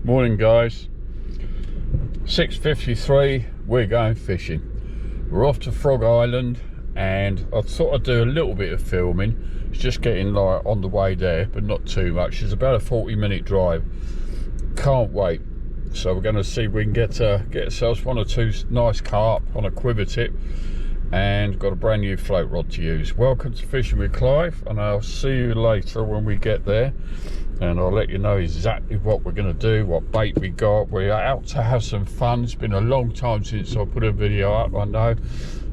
Morning guys, 6:53, we're going fishing. We're off to Frog Island and I thought I'd do a little bit of filming. It's just getting light on the way there, but not too much. It's about a 40-minute drive. Can't wait. So we're going to see if we can get ourselves one or two nice carp on a quiver tip, and got a brand new float rod to use. Welcome to Fishing with Clive, and I'll see you later when we get there, and I'll let you know exactly what we're going to do, what bait we got. We're out to have some fun. It's been a long time since I put a video up, I know.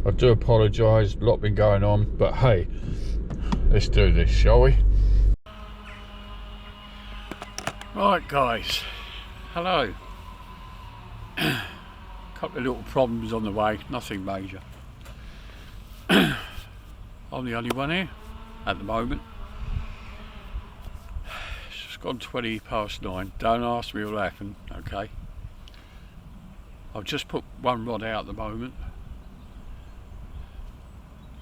I do apologise, a lot been going on, but hey, let's do this, shall we? Right guys, hello. Couple of little problems on the way, nothing major. I'm the only one here at the moment. It's just gone 9:20. Don't ask me what happened, okay? I've just put one rod out at the moment.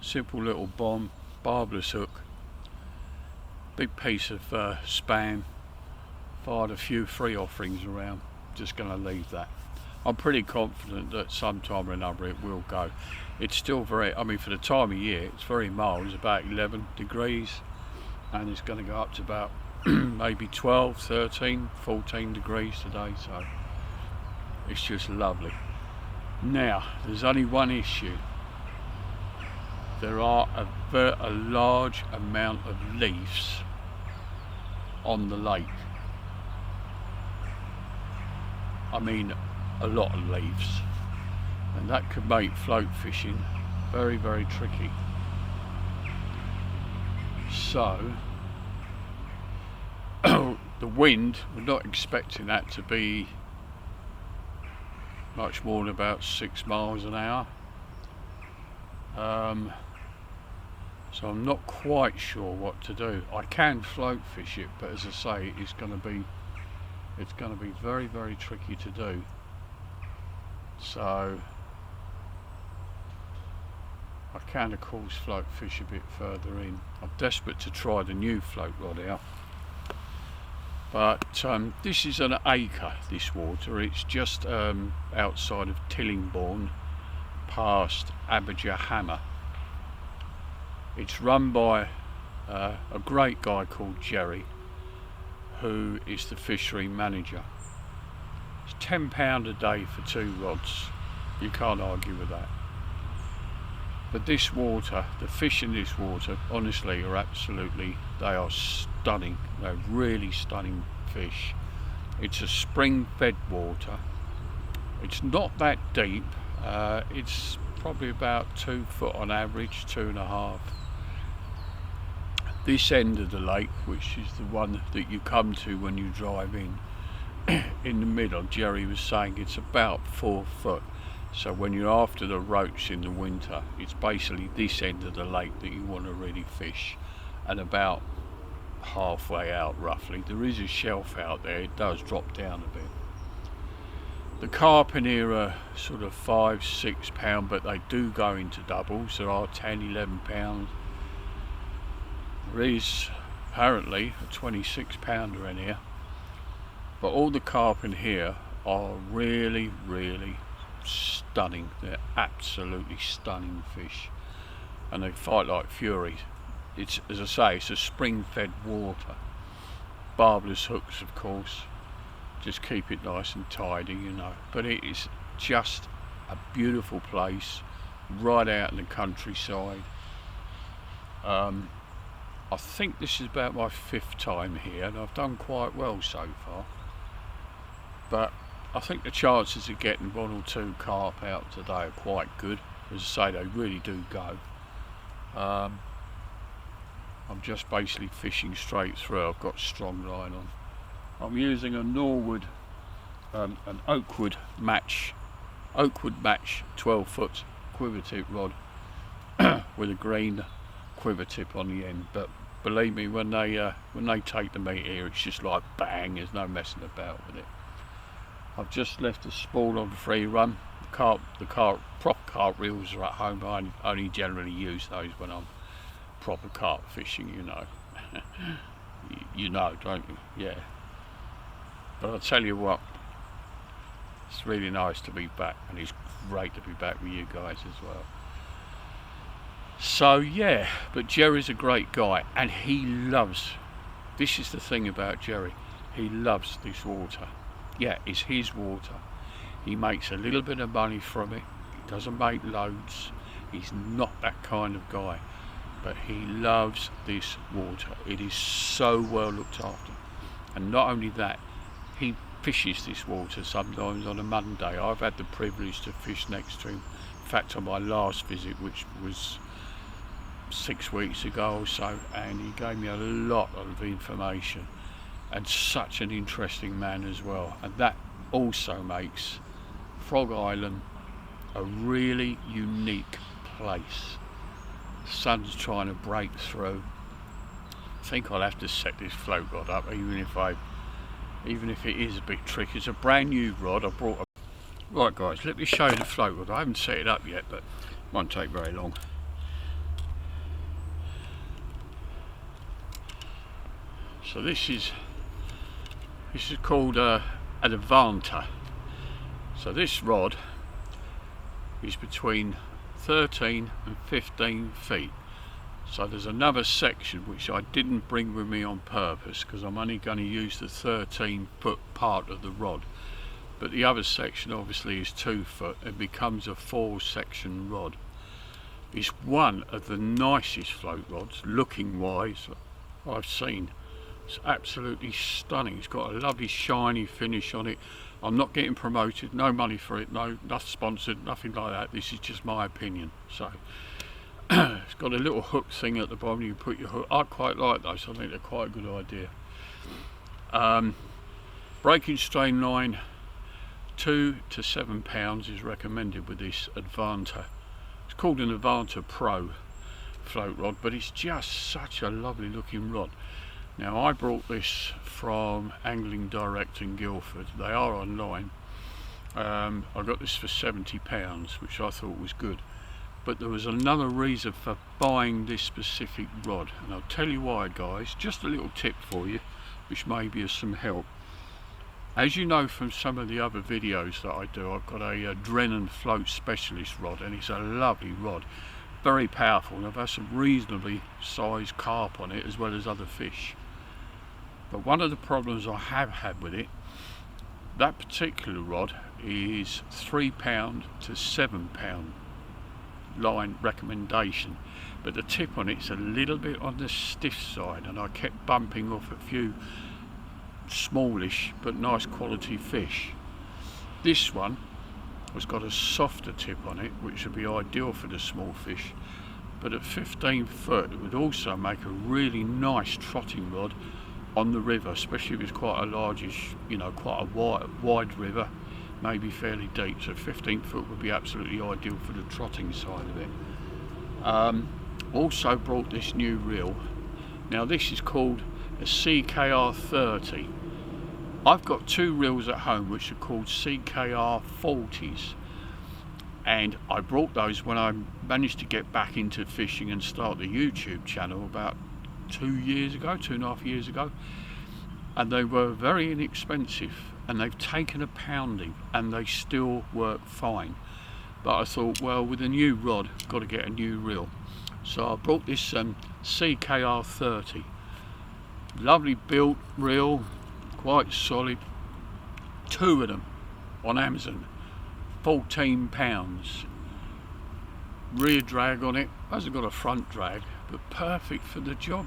Simple little bomb, barbless hook. Big piece of spam. Fired a few free offerings around. Just going to leave that. I'm pretty confident that sometime or another it will go. It's still very, I mean, for the time of year, it's very mild. It's about 11 degrees, and it's going to go up to about maybe 12, 13, 14 degrees today, so it's just lovely. Now, there's only one issue. There are a large amount of leaves on the lake. I mean, a lot of leaves, and that could make float fishing very, very tricky. So the wind, we're not expecting that to be much more than about 6 miles an hour. So I'm not quite sure what to do. I can float fish it, but as I say, it's going to be very, very tricky to do. So I can of course float fish a bit further in. I'm desperate to try the new float rod out, but this is an acre, this water. It's just outside of Tillingbourne, past Abergahammer. It's run by a great guy called Jerry, who is the fishery manager. It's £10 a day for 2 rods. You can't argue with that. But this water, the fish in this water, honestly are absolutely, they are stunning. They're really stunning fish. It's a spring-fed water. It's not that deep. It's probably about 2 foot on average, 2.5. This end of the lake, which is the one that you come to when you drive in the middle, Jerry was saying it's about 4 foot. So when you're after the roach in the winter, it's basically this end of the lake that you want to really fish, and about halfway out roughly. There is a shelf out there, it does drop down a bit. The carp in here are sort of 5, 6 pound, but they do go into doubles. There are 10, 11 pounds. There is apparently a 26 pounder in here, but all the carp in here are really, really stunning. They're absolutely stunning fish, and they fight like fury. It's, as I say, it's a spring-fed water. Barbless hooks, of course, just keep it nice and tidy, you know. But it is just a beautiful place, right out in the countryside. I think this is about my 5th time here, and I've done quite well so far. But I think the chances of getting 1 or 2 carp out today are quite good. As I say, they really do go. I'm just basically fishing straight through. I've got strong line on. I'm using a Norwood, an Oakwood match 12 foot quiver tip rod with a green quiver tip on the end. But believe me, when they take the meat here, it's just like bang. There's no messing about with it. I've just left a spool on free run. The prop carp reels are at home. I only generally use those when I'm proper carp fishing, you know. You know, don't you? Yeah. But I'll tell you what, it's really nice to be back, and it's great to be back with you guys as well. So yeah, but Jerry's a great guy, and he loves, this is the thing about Jerry, he loves this water. Yeah, it's his water. He makes a little bit of money from it. He doesn't make loads. He's not that kind of guy, but he loves this water. It is so well looked after. And not only that, he fishes this water sometimes on a Monday. I've had the privilege to fish next to him. In fact, on my last visit, which was 6 weeks ago or so, and he gave me a lot of information, and such an interesting man as well. And that also makes Frog Island a really unique place. The sun's trying to break through. I think I'll have to set this float rod up, even if it is a bit tricky. It's a brand new rod. I brought a... Right guys, let me show you the float rod. I haven't set it up yet, but it won't take very long. So this is called an Advanta. So this rod is between 13 and 15 feet. So there's another section which I didn't bring with me on purpose, because I'm only going to use the 13-foot part of the rod. But the other section obviously is 2 foot and becomes a 4-section rod. It's one of the nicest float rods, looking wise, I've seen. It's absolutely stunning. It's got a lovely shiny finish on it. I'm not getting promoted, no money for it, no, not sponsored, nothing like that. This is just my opinion. So it's got a little hook thing at the bottom. You put your hook. I quite like those. I think they're quite a good idea. Breaking strain line 2 to 7 pounds is recommended with this Advanta. It's called an Advanta Pro float rod, but it's just such a lovely looking rod. Now I brought this from Angling Direct in Guildford. They are online. I got this for £70, which I thought was good. But there was another reason for buying this specific rod, and I'll tell you why guys. Just a little tip for you, which may be of some help. As you know from some of the other videos that I do, I've got a Drennan Float Specialist rod, and it's a lovely rod. Very powerful, and I've had some reasonably sized carp on it as well as other fish. But one of the problems I have had with it, that particular rod is £3 to £7 line recommendation, but the tip on it's a little bit on the stiff side, and I kept bumping off a few smallish but nice quality fish. This one has got a softer tip on it, which would be ideal for the small fish, but at 15 foot it would also make a really nice trotting rod on the river, especially if it's quite a largish, quite a wide river, maybe fairly deep. So 15 foot would be absolutely ideal for the trotting side of it. Also brought this new reel. Now this is called a CKR 30. I've got 2 reels at home which are called CKR 40s, and I brought those when I managed to get back into fishing and start the YouTube channel about 2.5 years ago, and they were very inexpensive, and they've taken a pounding and they still work fine. But I thought, well, with a new rod, got to get a new reel. So I brought this CKR 30. Lovely built reel, quite solid. 2 of them on Amazon, £14. Rear drag on it, hasn't got a front drag, but perfect for the job,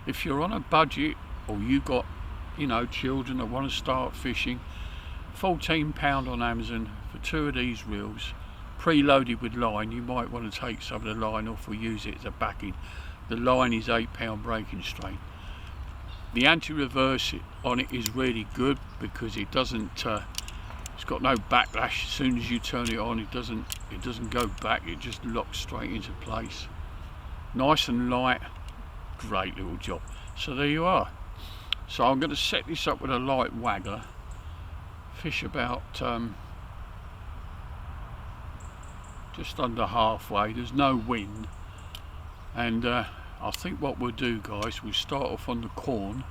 If you're on a budget, or you got, children that want to start fishing, £14 on Amazon for 2 of these reels, preloaded with line. You might want to take some of the line off or use it as a backing. The line is £8 breaking strain. The anti-reverse on it is really good because it doesn't, it's got no backlash. As soon as you turn it on, it doesn't go back, it just locks straight into place. Nice and light, great little job. So there you are. So I'm going to set this up with a light waggler, fish about just under halfway. There's no wind, and I think what we'll do, guys, we'll start off on the corn,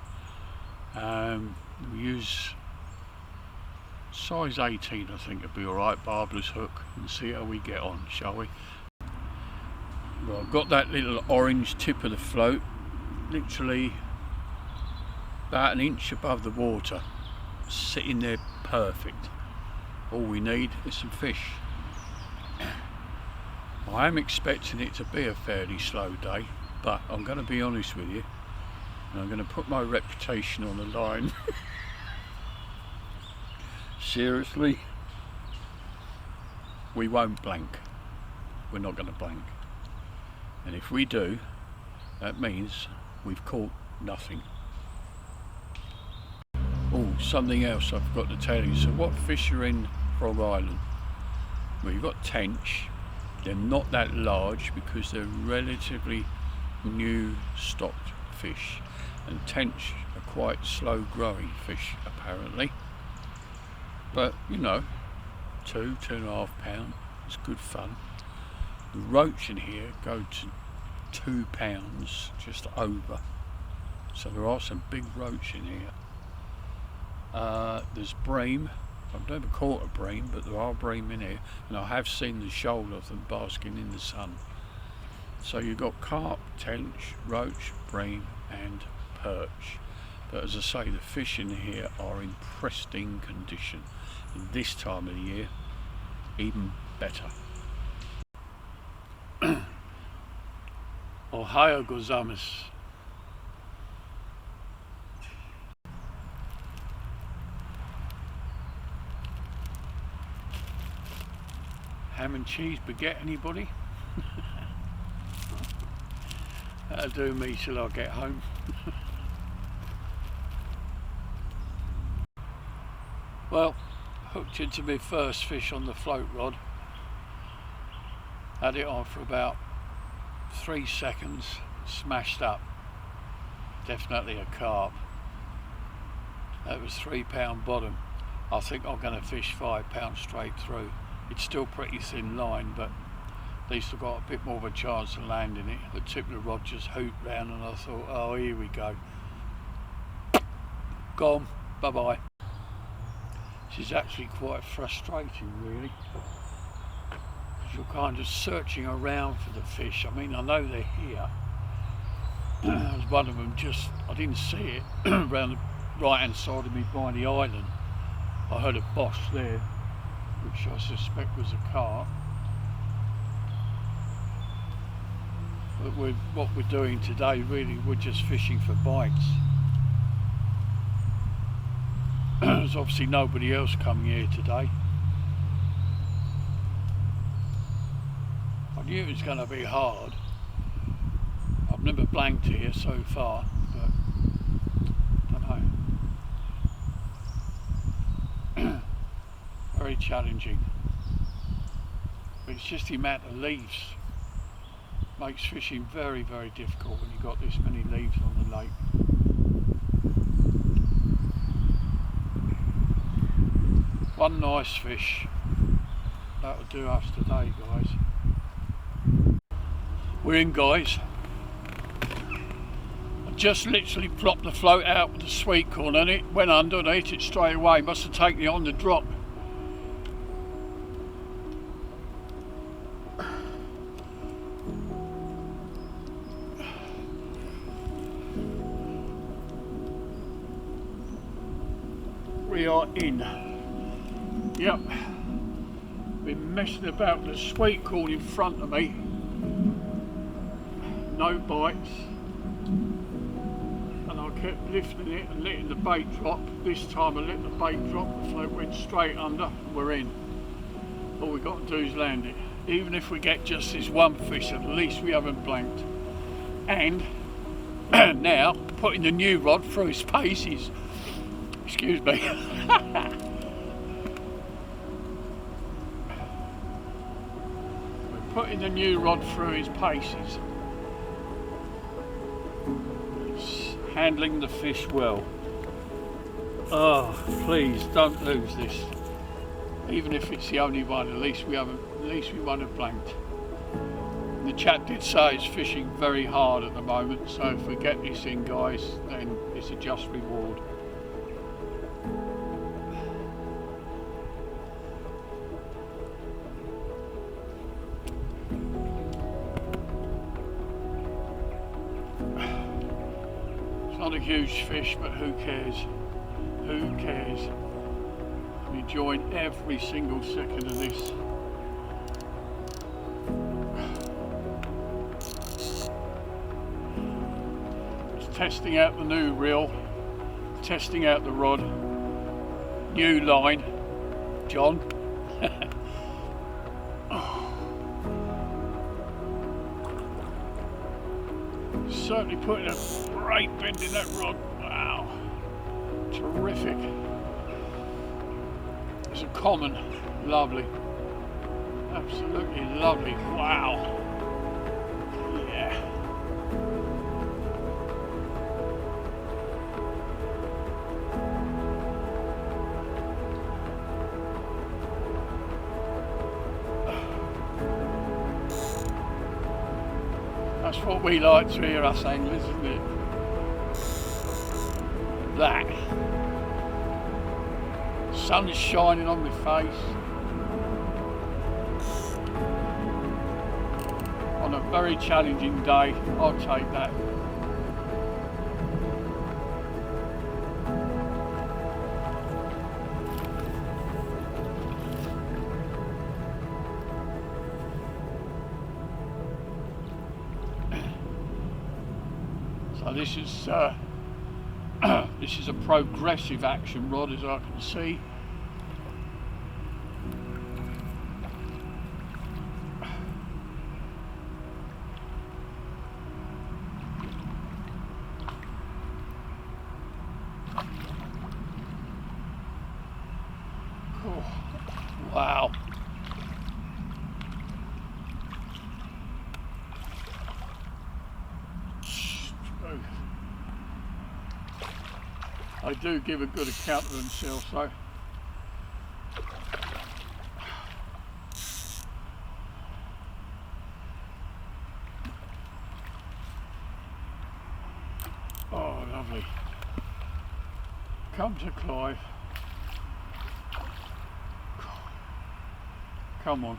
We use size 18, I think it'll be alright, barbless hook, and see how we get on, shall we? Well, I've got that little orange tip of the float literally about an inch above the water, sitting there perfect. All we need is some fish. I am expecting it to be a fairly slow day, but I'm going to be honest with you, and I'm going to put my reputation on the line. Seriously, we won't blank. We're not going to blank. And if we do, that means we've caught nothing. Oh, something else I forgot to tell you. So what fish are in Frog Island? Well, you've got tench. They're not that large because they're relatively new stocked fish, and tench are quite slow growing fish apparently, but you know, 2.5 pounds, it's good fun. The roach in here go to 2 pounds, just over, so there are some big roach in here. There's bream. I've never caught a bream, but there are bream in here, and I have seen the shoal of them basking in the sun. So you've got carp, tench, roach, bream and perch. But as I say, the fish in here are in pristine condition, and this time of the year even better. Ohio gozaimasu. Ham and cheese baguette, anybody? That'll do me till I get home. Well, hooked into my first fish on the float rod. Had it on for about 3 seconds, smashed up. Definitely a carp. That was £3 bottom. I think I'm going to fish £5 straight through. It's still pretty thin line, but at least I've got a bit more of a chance of landing it. The tip of the rod just hooped round, and I thought, oh, here we go. Gone, bye bye. This is actually quite frustrating, really, because you're kind of searching around for the fish. I mean, I know they're here. There's one of them just, I didn't see it, around the right hand side of me by the island. I heard a bosh there, which I suspect was a carp. But what we're doing today, really, we're just fishing for bites. There's obviously nobody else coming here today. I knew it was going to be hard. I've never blanked here so far, but I don't know. Very challenging. But it's just the amount of leaves. Makes fishing very, very difficult when you've got this many leaves on the lake. One nice fish. That'll do us today, guys. We're in, guys. I just literally plopped the float out with the sweet corn and it went under and ate it straight away. Must have taken it on the drop. We are in. Yep. Been messing about with the sweet corn in front of me. No bites. And I kept lifting it and letting the bait drop. This time I let the bait drop, the float went straight under and we're in. All we've got to do is land it. Even if we get just this one fish, at least we haven't blanked. And now putting the new rod through his paces. Excuse me. We're putting the new rod through his paces. It's handling the fish well. Oh, please don't lose this. Even if it's the only one, at least we won't have blanked. And the chap did say it's fishing very hard at the moment, so if we get this in, guys, then it's a just reward. Not a huge fish, but who cares? Who cares? I'm enjoying every single second of this. Just testing out the new reel, testing out the rod, new line, John. Certainly putting a great bend in that rod. Wow, terrific. It's a common, lovely, absolutely lovely. Wow, yeah. That's what we like to hear, us anglers, isn't it? That. Sun's shining on my face. On a very challenging day, I'll take that. So this is a progressive action rod, as I can see. Oh, wow. They do give a good account of themselves, though. Oh, lovely. Come to Clive. Come on.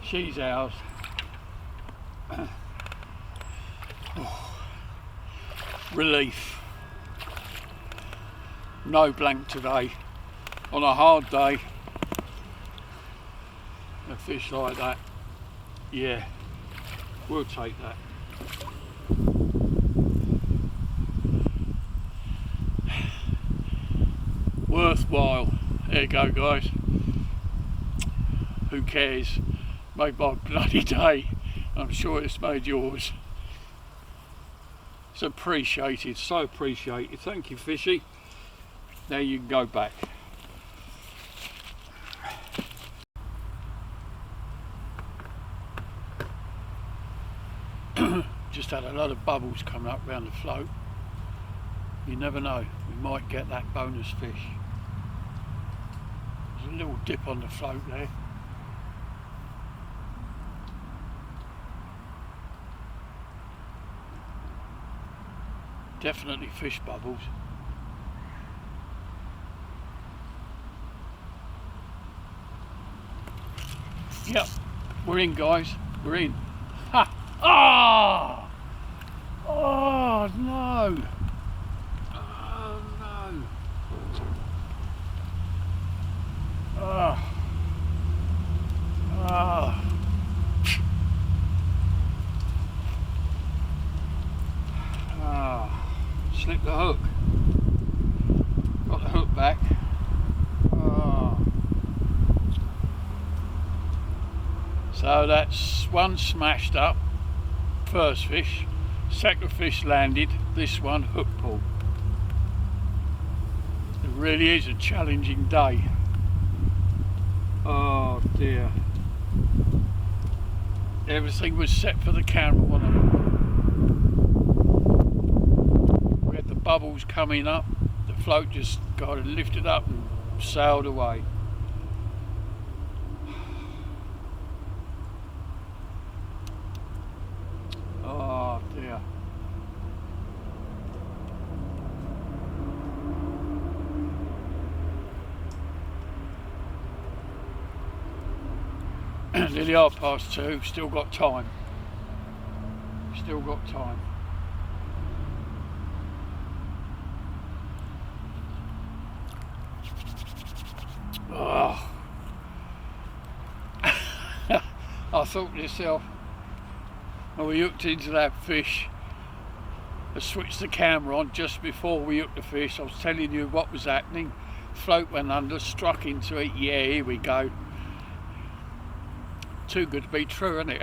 She's ours. Oh, relief. No blank today. On a hard day, a fish like that, yeah, we'll take that. Worthwhile. There you go, guys. Who cares? Made my bloody day. I'm sure it's made yours. It's appreciated, so appreciated. Thank you, fishy. Now you can go back. Just had a lot of bubbles coming up round the float. You never know, we might get that bonus fish. There's a little dip on the float there. Definitely fish bubbles. Yep, we're in, guys. We're in. Ha! Ah! Oh no! Oh no! Ah! Ah! Ah! Slipped the hook. Got the hook back. Oh. So that's one smashed up, first fish. Second fish landed, this one hook pulled. It really is a challenging day. Oh dear. Everything was set for the camera, wasn't it? We had the bubbles coming up, the float just got lifted up and sailed away. Oh dear. Nearly 2:30, still got time. Still got time. Oh. I thought to myself, when we hooked into that fish, I switched the camera on just before we hooked the fish. I was telling you what was happening. Float went under, struck into it. Yeah, here we go. Too good to be true, isn't it?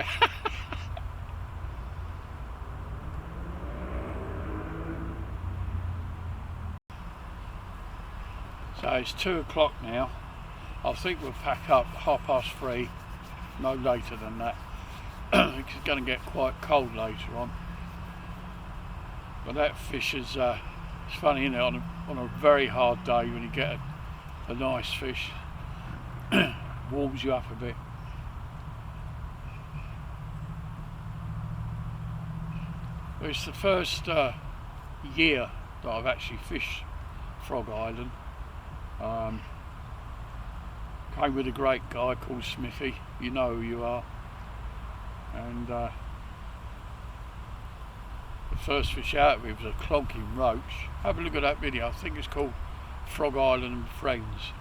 So it's 2 o'clock now. I think we'll pack up 3:30, no later than that. It's going to get quite cold later on. But that fish is, it's funny, isn't it, on a very hard day when you get a nice fish, warms you up a bit. Well, it's the first year that I've actually fished Frog Island. Came with a great guy called Smithy, you know who you are, and the first fish out of it was a clonking roach. Have a look at that video, I think it's called Frog Island and Friends.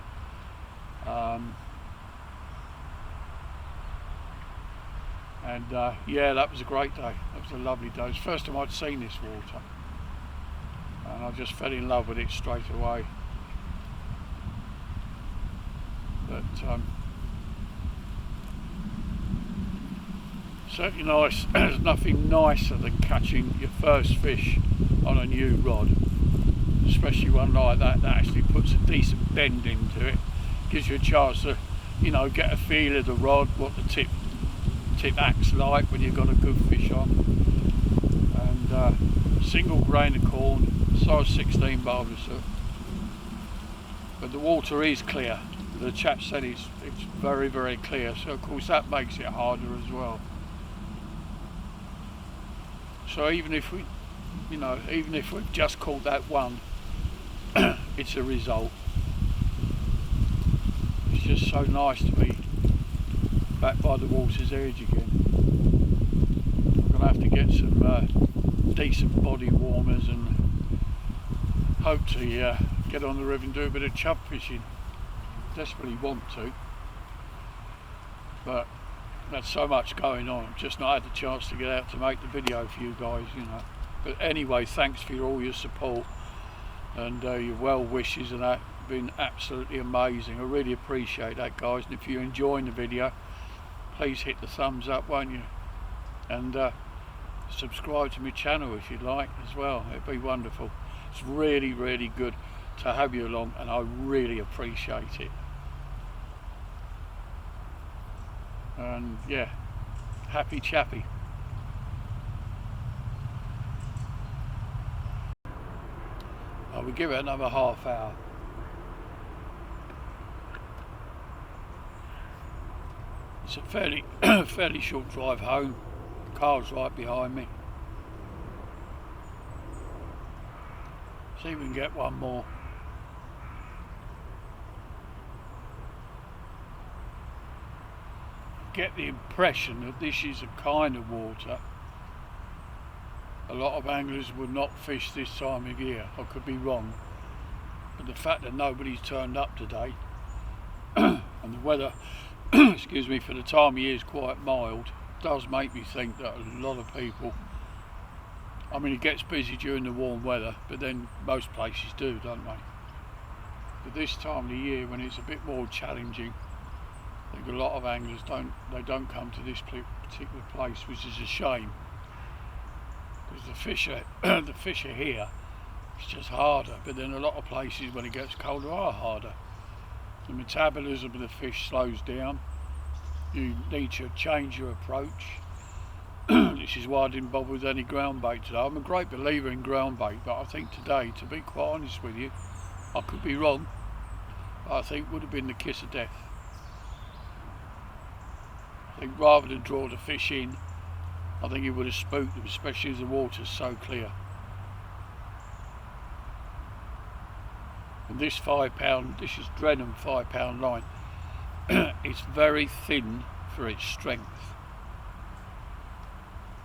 Yeah, that was a great day, that was a lovely day. It was the first time I'd seen this water and I just fell in love with it straight away. But certainly nice. There's nothing nicer than catching your first fish on a new rod, especially one like that that actually puts a decent bend into it. Gives you a chance to, you know, get a feel of the rod, what the tip acts like when you've got a good fish on. And single grain of corn, size 16 Barbasol. But the water is clear. The chap said it's very, very clear, so of course that makes it harder as well. So even if we, you know, even if we've just caught that one, it's a result. It's just so nice to be back by the water's edge again. I'm gonna have to get some decent body warmers and hope to get on the river and do a bit of chub fishing. Desperately want to, but there's so much going on. I've just not had the chance to get out to make the video for you guys, you know. But anyway, thanks for all your support and your well wishes, and that been absolutely amazing. I really appreciate that, guys. And if you're enjoying the video, please hit the thumbs up, won't you? And subscribe to my channel if you'd like as well. It'd be wonderful. It's really, really good to have you along, and I really appreciate it. And yeah, happy chappy. I will give it another half hour. It's a fairly short drive home. The car's right behind me. See if we can get one more. Get the impression that this is a kind of water a lot of anglers would not fish this time of year. I could be wrong, but the fact that nobody's turned up today and the weather excuse me, for the time of year is quite mild, does make me think that a lot of people, I mean, it gets busy during the warm weather, but then most places do, don't they? But this time of the year, when it's a bit more challenging, I think a lot of anglers don't come to this particular place, which is a shame, because the fish are here. It's just harder, but then a lot of places when it gets colder are harder. The metabolism of the fish slows down. You need to change your approach. This is why I didn't bother with any ground bait today. I'm a great believer in ground bait, but I think today, to be quite honest with you, I could be wrong, but I think it would have been the kiss of death. I think rather than draw the fish in, I think it would have spooked them, especially as the water's so clear. And this £5, this is Drenham £5 line, it's very thin for its strength.